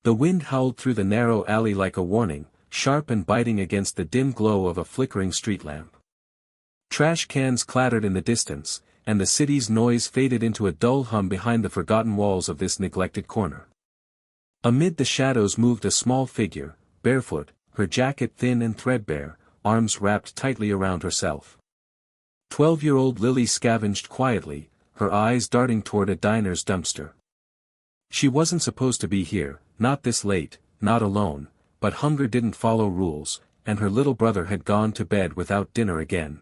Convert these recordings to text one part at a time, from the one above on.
The wind howled through the narrow alley like a warning, sharp and biting against the dim glow of a flickering street lamp. Trash cans clattered in the distance, and the city's noise faded into a dull hum behind the forgotten walls of this neglected corner. Amid the shadows moved a small figure, barefoot, her jacket thin and threadbare, arms wrapped tightly around herself. 12-year-old Lily scavenged quietly, her eyes darting toward a diner's dumpster. She wasn't supposed to be here, not this late, not alone, but hunger didn't follow rules, and her little brother had gone to bed without dinner again.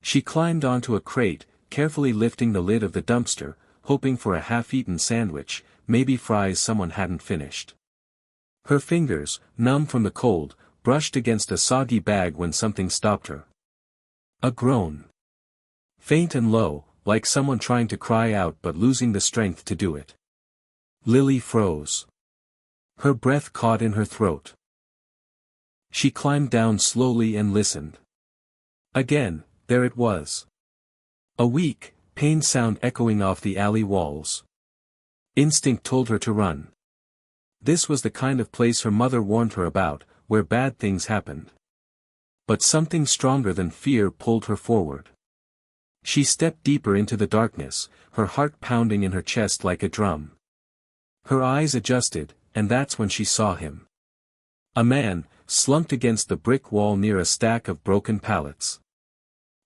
She climbed onto a crate, carefully lifting the lid of the dumpster, hoping for a half-eaten sandwich, maybe fries someone hadn't finished. Her fingers, numb from the cold, brushed against a soggy bag when something stopped her. A groan. Faint and low, like someone trying to cry out but losing the strength to do it. Lily froze. Her breath caught in her throat. She climbed down slowly and listened. Again, there it was. A weak, pained sound echoing off the alley walls. Instinct told her to run. This was the kind of place her mother warned her about, where bad things happened. But something stronger than fear pulled her forward. She stepped deeper into the darkness, her heart pounding in her chest like a drum. Her eyes adjusted, and that's when she saw him. A man, slumped against the brick wall near a stack of broken pallets.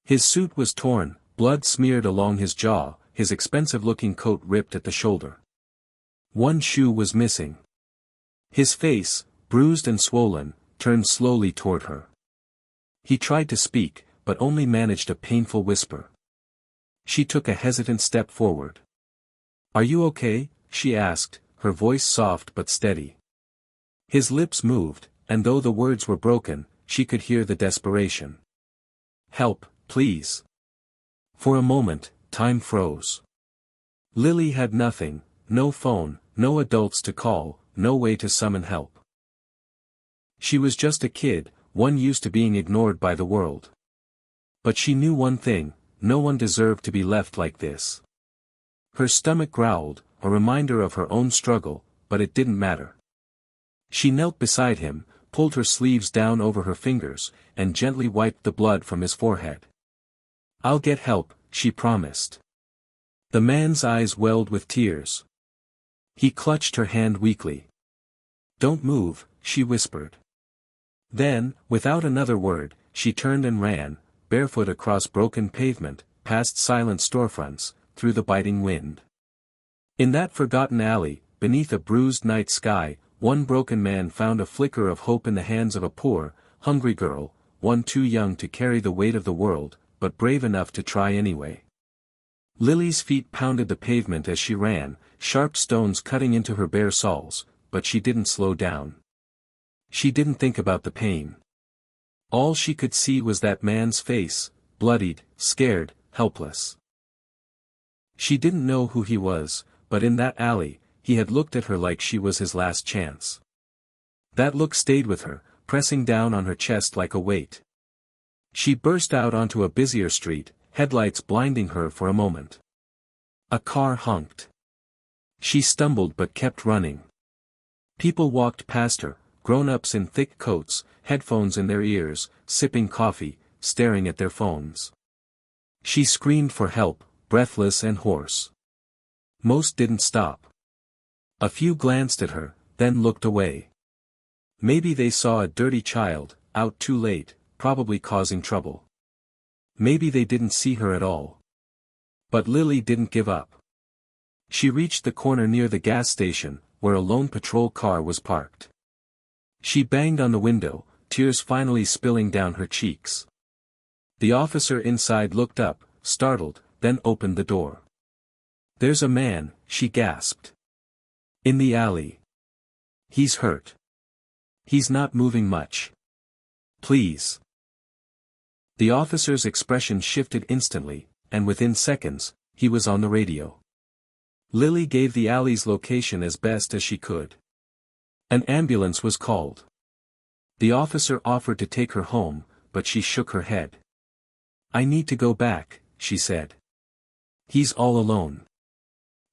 His suit was torn, blood smeared along his jaw, his expensive-looking coat ripped at the shoulder. One shoe was missing. His face, bruised and swollen, turned slowly toward her. He tried to speak, but only managed a painful whisper. She took a hesitant step forward. "Are you okay?" she asked, her voice soft but steady. His lips moved, and though the words were broken, she could hear the desperation. "Help, please." For a moment, time froze. Lily had nothing, no phone, no adults to call, no way to summon help. She was just a kid, one used to being ignored by the world. But she knew one thing, no one deserved to be left like this. Her stomach growled, a reminder of her own struggle, but it didn't matter. She knelt beside him, pulled her sleeves down over her fingers, and gently wiped the blood from his forehead. "I'll get help," she promised. The man's eyes welled with tears. He clutched her hand weakly. "Don't move," she whispered. Then, without another word, she turned and ran, barefoot across broken pavement, past silent storefronts, through the biting wind. In that forgotten alley, beneath a bruised night sky, one broken man found a flicker of hope in the hands of a poor, hungry girl, one too young to carry the weight of the world, but brave enough to try anyway. Lily's feet pounded the pavement as she ran, sharp stones cutting into her bare soles, but she didn't slow down. She didn't think about the pain. All she could see was that man's face, bloodied, scared, helpless. She didn't know who he was, but in that alley, he had looked at her like she was his last chance. That look stayed with her, pressing down on her chest like a weight. She burst out onto a busier street, headlights blinding her for a moment. A car honked. She stumbled but kept running. People walked past her, grown-ups in thick coats, headphones in their ears, sipping coffee, staring at their phones. She screamed for help, breathless and hoarse. Most didn't stop. A few glanced at her, then looked away. Maybe they saw a dirty child, out too late, probably causing trouble. Maybe they didn't see her at all. But Lily didn't give up. She reached the corner near the gas station, where a lone patrol car was parked. She banged on the window, tears finally spilling down her cheeks. The officer inside looked up, startled, then opened the door. "There's a man," she gasped. "In the alley. He's hurt. He's not moving much. Please." The officer's expression shifted instantly, and within seconds, he was on the radio. Lily gave the alley's location as best as she could. An ambulance was called. The officer offered to take her home, but she shook her head. "I need to go back," she said. "He's all alone."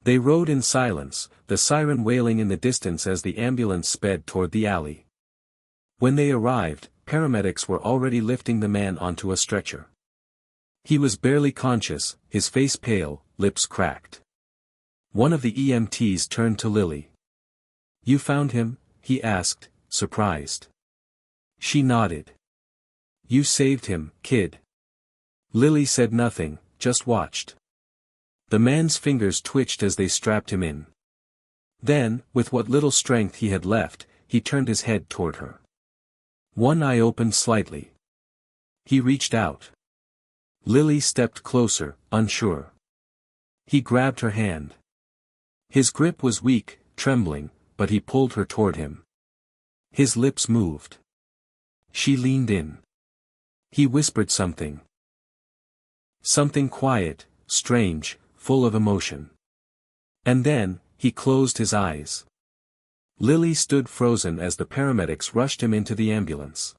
They rode in silence, the siren wailing in the distance as the ambulance sped toward the alley. When they arrived, paramedics were already lifting the man onto a stretcher. He was barely conscious, his face pale, lips cracked. One of the EMTs turned to Lily. "You found him?" he asked, surprised. She nodded. "You saved him, kid." Lily said nothing, just watched. The man's fingers twitched as they strapped him in. Then, with what little strength he had left, he turned his head toward her. One eye opened slightly. He reached out. Lily stepped closer, unsure. He grabbed her hand. His grip was weak, trembling, but he pulled her toward him. His lips moved. She leaned in. He whispered something. Something quiet, strange, full of emotion. And then, he closed his eyes. Lily stood frozen as the paramedics rushed him into the ambulance.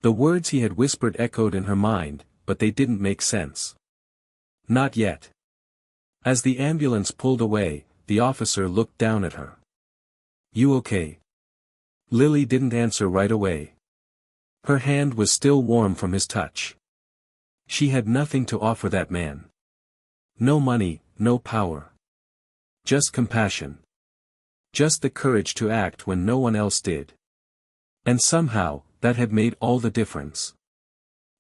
The words he had whispered echoed in her mind, but they didn't make sense. Not yet. As the ambulance pulled away, the officer looked down at her. "You okay?" Lily didn't answer right away. Her hand was still warm from his touch. She had nothing to offer that man. No money, no power. Just compassion. Just the courage to act when no one else did. And somehow, that had made all the difference.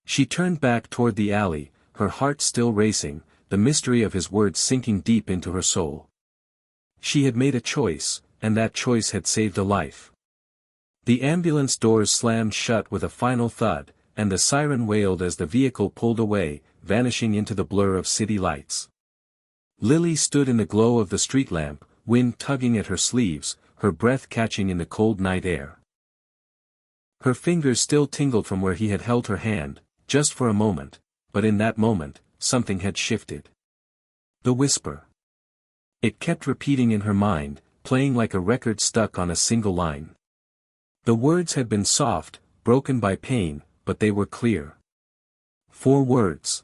She turned back toward the alley, her heart still racing, the mystery of his words sinking deep into her soul. She had made a choice, and that choice had saved a life. The ambulance doors slammed shut with a final thud, and the siren wailed as the vehicle pulled away, vanishing into the blur of city lights. Lily stood in the glow of the street lamp, wind tugging at her sleeves, her breath catching in the cold night air. Her fingers still tingled from where he had held her hand, just for a moment, but in that moment, something had shifted. The whisper. It kept repeating in her mind, playing like a record stuck on a single line. The words had been soft, broken by pain, but they were clear. 4 words.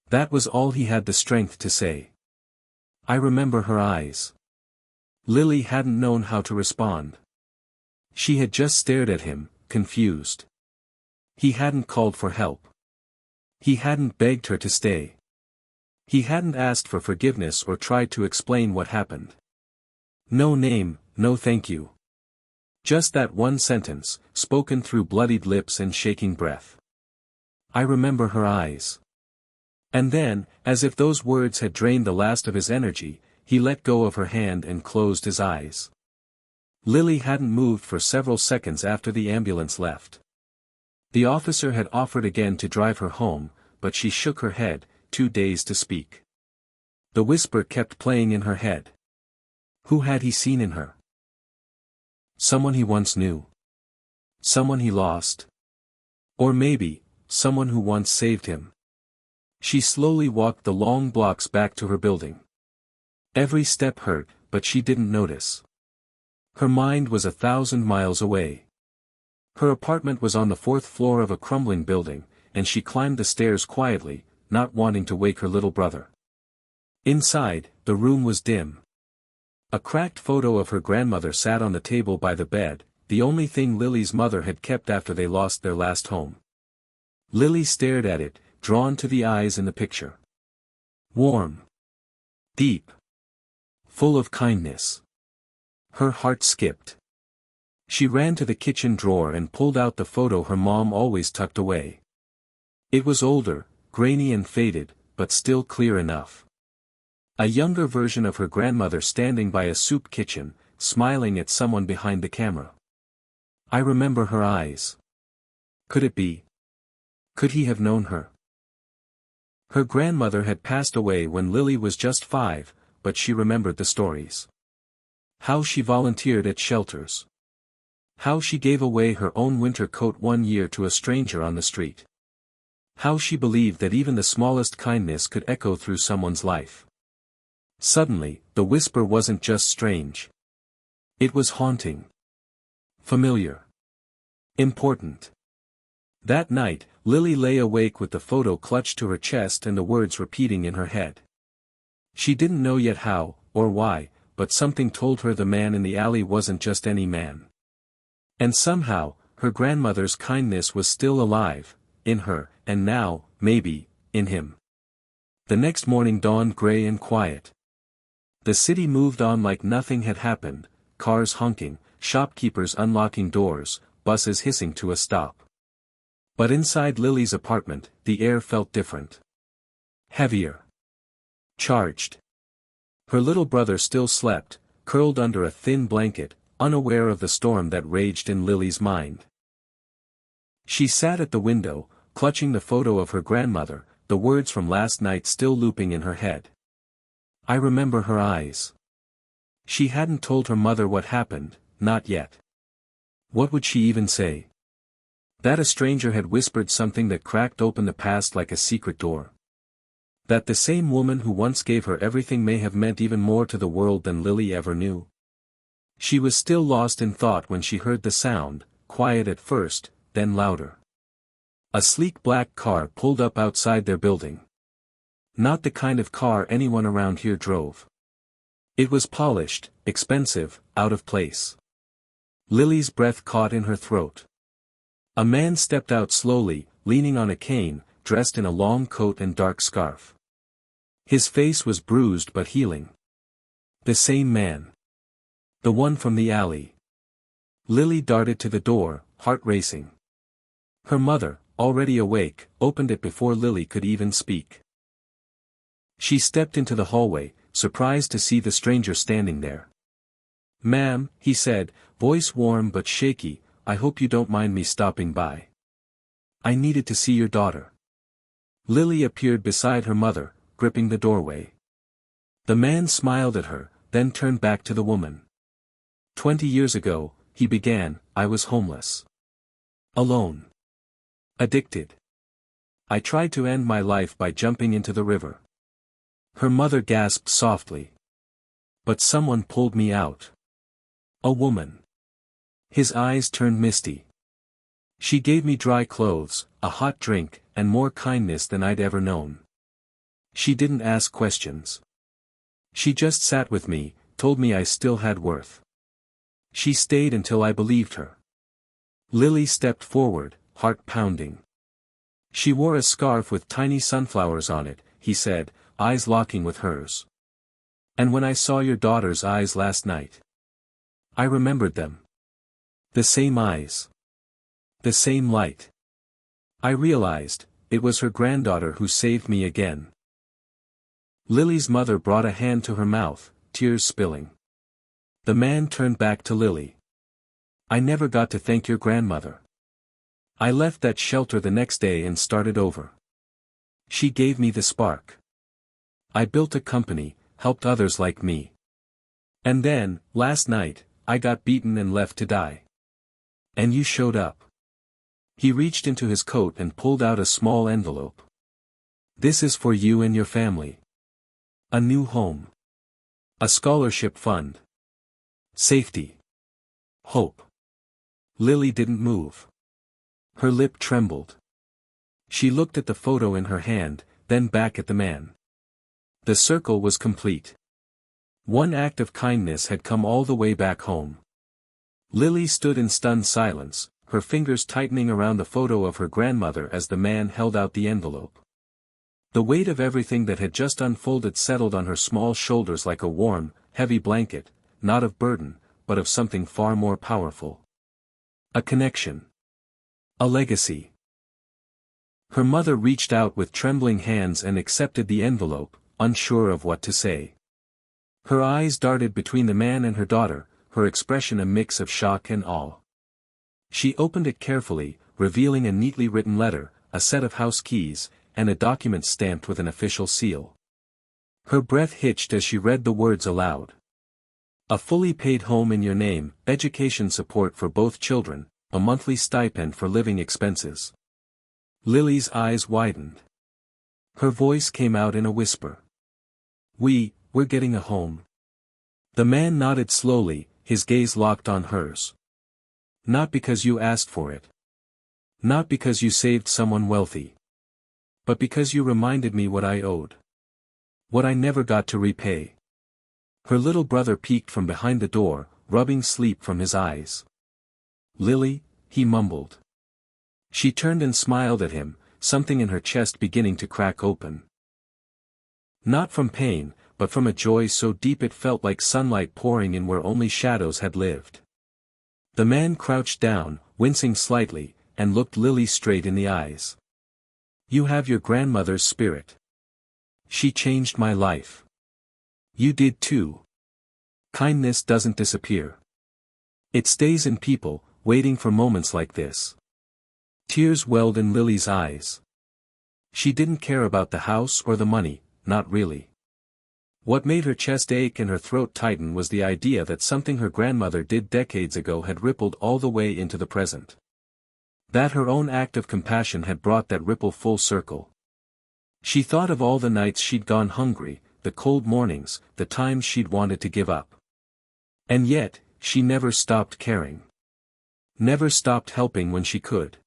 That was all he had the strength to say. "I remember her eyes." Lily hadn't known how to respond. She had just stared at him, confused. He hadn't called for help. He hadn't begged her to stay. He hadn't asked for forgiveness or tried to explain what happened. No name, no thank you. Just that one sentence, spoken through bloodied lips and shaking breath. "I remember her eyes." And then, as if those words had drained the last of his energy, he let go of her hand and closed his eyes. Lily hadn't moved for several seconds after the ambulance left. The officer had offered again to drive her home, but she shook her head, too dazed to speak. The whisper kept playing in her head. Who had he seen in her? Someone he once knew. Someone he lost. Or maybe, someone who once saved him. She slowly walked the long blocks back to her building. Every step hurt, but she didn't notice. Her mind was 1,000 miles away. Her apartment was on the 4th floor of a crumbling building, and she climbed the stairs quietly, not wanting to wake her little brother. Inside, the room was dim. A cracked photo of her grandmother sat on the table by the bed, the only thing Lily's mother had kept after they lost their last home. Lily stared at it, drawn to the eyes in the picture. Warm. Deep. Full of kindness. Her heart skipped. She ran to the kitchen drawer and pulled out the photo her mom always tucked away. It was older, grainy and faded, but still clear enough. A younger version of her grandmother standing by a soup kitchen, smiling at someone behind the camera. I remember her eyes. Could it be? Could he have known her? Her grandmother had passed away when Lily was just 5, but she remembered the stories. How she volunteered at shelters. How she gave away her own winter coat one year to a stranger on the street. How she believed that even the smallest kindness could echo through someone's life. Suddenly, the whisper wasn't just strange. It was haunting. Familiar. Important. That night, Lily lay awake with the photo clutched to her chest and the words repeating in her head. She didn't know yet how, or why, but something told her the man in the alley wasn't just any man. And somehow, her grandmother's kindness was still alive, in her, and now, maybe, in him. The next morning dawned gray and quiet. The city moved on like nothing had happened, cars honking, shopkeepers unlocking doors, buses hissing to a stop. But inside Lily's apartment, the air felt different. Heavier. Charged. Her little brother still slept, curled under a thin blanket, unaware of the storm that raged in Lily's mind. She sat at the window, clutching the photo of her grandmother, the words from last night still looping in her head. I remember her eyes. She hadn't told her mother what happened, not yet. What would she even say? That a stranger had whispered something that cracked open the past like a secret door. That the same woman who once gave her everything may have meant even more to the world than Lily ever knew. She was still lost in thought when she heard the sound, quiet at first, then louder. A sleek black car pulled up outside their building. Not the kind of car anyone around here drove. It was polished, expensive, out of place. Lily's breath caught in her throat. A man stepped out slowly, leaning on a cane, dressed in a long coat and dark scarf. His face was bruised but healing. The same man. The one from the alley. Lily darted to the door, heart racing. Her mother, already awake, opened it before Lily could even speak. She stepped into the hallway, surprised to see the stranger standing there. "Ma'am," he said, voice warm but shaky, "I hope you don't mind me stopping by. I needed to see your daughter." Lily appeared beside her mother, gripping the doorway. The man smiled at her, then turned back to the woman. 20 years ago, he began, I was homeless. Alone. Addicted. I tried to end my life by jumping into the river. Her mother gasped softly. But someone pulled me out. A woman. His eyes turned misty. She gave me dry clothes, a hot drink, and more kindness than I'd ever known. She didn't ask questions. She just sat with me, told me I still had worth. She stayed until I believed her. Lily stepped forward, heart pounding. She wore a scarf with tiny sunflowers on it, he said, eyes locking with hers. And when I saw your daughter's eyes last night, I remembered them. The same eyes. The same light. I realized, it was her granddaughter who saved me again. Lily's mother brought a hand to her mouth, tears spilling. The man turned back to Lily. I never got to thank your grandmother. I left that shelter the next day and started over. She gave me the spark. I built a company, helped others like me. And then, last night, I got beaten and left to die. And you showed up. He reached into his coat and pulled out a small envelope. This is for you and your family. A new home. A scholarship fund. Safety. Hope. Lily didn't move. Her lip trembled. She looked at the photo in her hand, then back at the man. The circle was complete. One act of kindness had come all the way back home. Lily stood in stunned silence, her fingers tightening around the photo of her grandmother as the man held out the envelope. The weight of everything that had just unfolded settled on her small shoulders like a warm, heavy blanket, not of burden, but of something far more powerful. A connection. A legacy. Her mother reached out with trembling hands and accepted the envelope, unsure of what to say. Her eyes darted between the man and her daughter, her expression a mix of shock and awe. She opened it carefully, revealing a neatly written letter, a set of house keys, and a document stamped with an official seal. Her breath hitched as she read the words aloud. A fully paid home in your name, education support for both children, a monthly stipend for living expenses. Lily's eyes widened. Her voice came out in a whisper. We're getting a home. The man nodded slowly, his gaze locked on hers. Not because you asked for it. Not because you saved someone wealthy. But because you reminded me what I owed. What I never got to repay. Her little brother peeked from behind the door, rubbing sleep from his eyes. "Lily," he mumbled. She turned and smiled at him, something in her chest beginning to crack open. Not from pain, but from a joy so deep it felt like sunlight pouring in where only shadows had lived. The man crouched down, wincing slightly, and looked Lily straight in the eyes. "You have your grandmother's spirit. She changed my life. You did too. Kindness doesn't disappear. It stays in people, waiting for moments like this." Tears welled in Lily's eyes. She didn't care about the house or the money, not really. What made her chest ache and her throat tighten was the idea that something her grandmother did decades ago had rippled all the way into the present. That her own act of compassion had brought that ripple full circle. She thought of all the nights she'd gone hungry, the cold mornings, the times she'd wanted to give up. And yet, she never stopped caring. Never stopped helping when she could.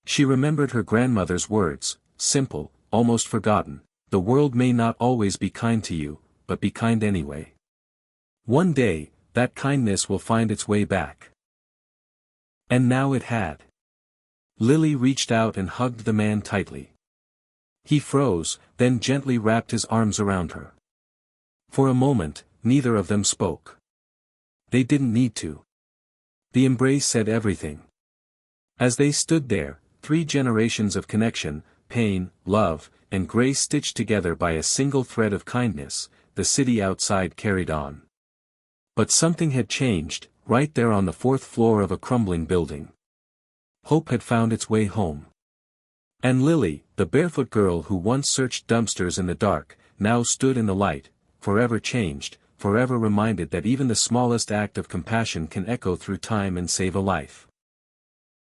She remembered her grandmother's words, simple, almost forgotten: "The world may not always be kind to you, but be kind anyway. One day, that kindness will find its way back." And now it had. Lily reached out and hugged the man tightly. He froze, then gently wrapped his arms around her. For a moment, neither of them spoke. They didn't need to. The embrace said everything. As they stood there, 3 generations of connection, pain, love, and grace stitched together by a single thread of kindness, the city outside carried on. But something had changed, right there on the 4th floor of a crumbling building. Hope had found its way home. And Lily, the barefoot girl who once searched dumpsters in the dark, now stood in the light, forever changed, forever reminded that even the smallest act of compassion can echo through time and save a life.